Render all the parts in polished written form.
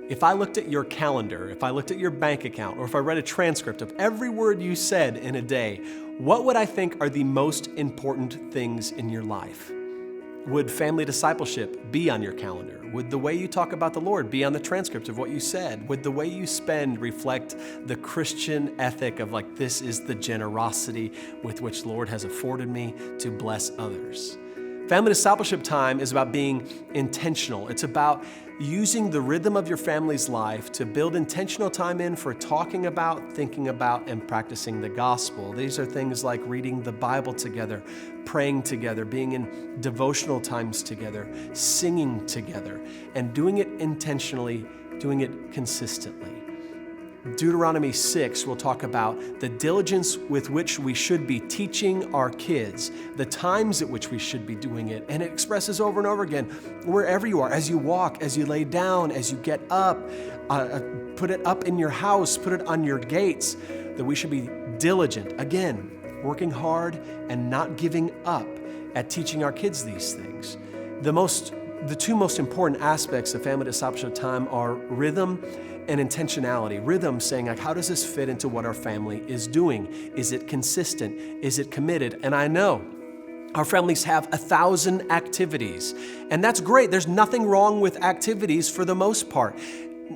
If I looked at your calendar, if I looked at your bank account, or if I read a transcript of every word you said in a day, what would I think are the most important things in your life? Would family discipleship be on your calendar? Would the way you talk about the Lord be on the transcript of what you said? Would the way you spend reflect the Christian ethic of like, this is the generosity with which the Lord has afforded me to bless others? Family discipleship time is about being intentional. It's about using the rhythm of your family's life to build intentional time in for talking about, thinking about, and practicing the gospel. These are things like reading the Bible together, praying together, being in devotional times together, singing together, and doing it intentionally, doing it consistently. Deuteronomy 6 will talk about the diligence with which we should be teaching our kids, the times at which we should be doing it, and it expresses over and over again, wherever you are, as you walk, as you lay down, as you get up, put it up in your house, put it on your gates, that we should be diligent, again, working hard and not giving up at teaching our kids these things. The two most important aspects of family discipleship time are rhythm and intentionality. Rhythm, saying like, how does this fit into what our family is doing? Is it consistent? Is it committed? And I know our families have 1,000 activities, and that's great. There's nothing wrong with activities for the most part,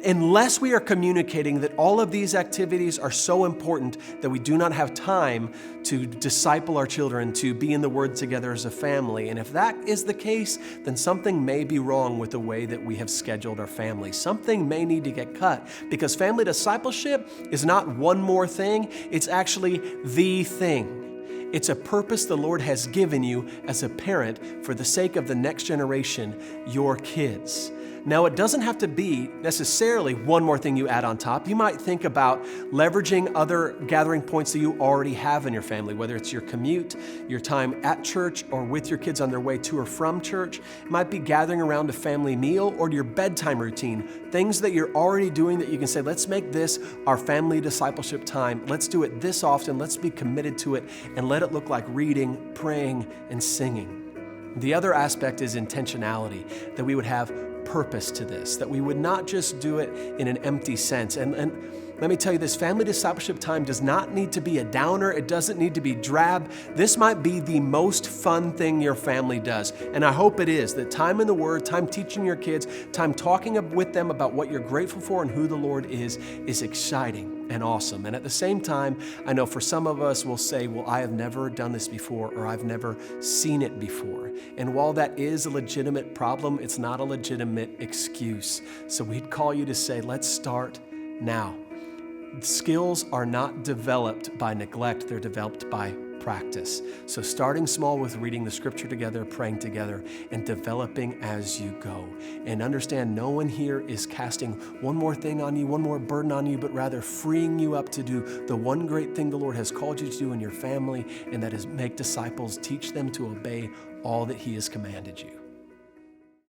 unless we are communicating that all of these activities are so important that we do not have time to disciple our children, to be in the Word together as a family. And if that is the case, then something may be wrong with the way that we have scheduled our family. Something may need to get cut, because family discipleship is not one more thing, it's actually the thing. It's a purpose the Lord has given you as a parent for the sake of the next generation, your kids. Now, it doesn't have to be necessarily one more thing you add on top. You might think about leveraging other gathering points that you already have in your family, whether it's your commute, your time at church, or with your kids on their way to or from church. It might be gathering around a family meal or your bedtime routine, things that you're already doing that you can say, let's make this our family discipleship time. Let's do it this often. Let's be committed to it and let it look like reading, praying, and singing. The other aspect is intentionality, that we would have purpose to this, that we would not just do it in an empty sense. And let me tell you this, family discipleship time does not need to be a downer. It doesn't need to be drab. This might be the most fun thing your family does. And I hope it is, that time in the Word, time teaching your kids, time talking with them about what you're grateful for and who the Lord is exciting and awesome. And at the same time, I know for some of us will say, well, I have never done this before, or I've never seen it before. And while that is a legitimate problem, it's not a legitimate excuse. So we'd call you to say, let's start now. Skills are not developed by neglect, they're developed by practice. So starting small with reading the scripture together, praying together, and developing as you go. And understand no one here is casting one more thing on you, one more burden on you, but rather freeing you up to do the one great thing the Lord has called you to do in your family, and that is make disciples, teach them to obey all that He has commanded you.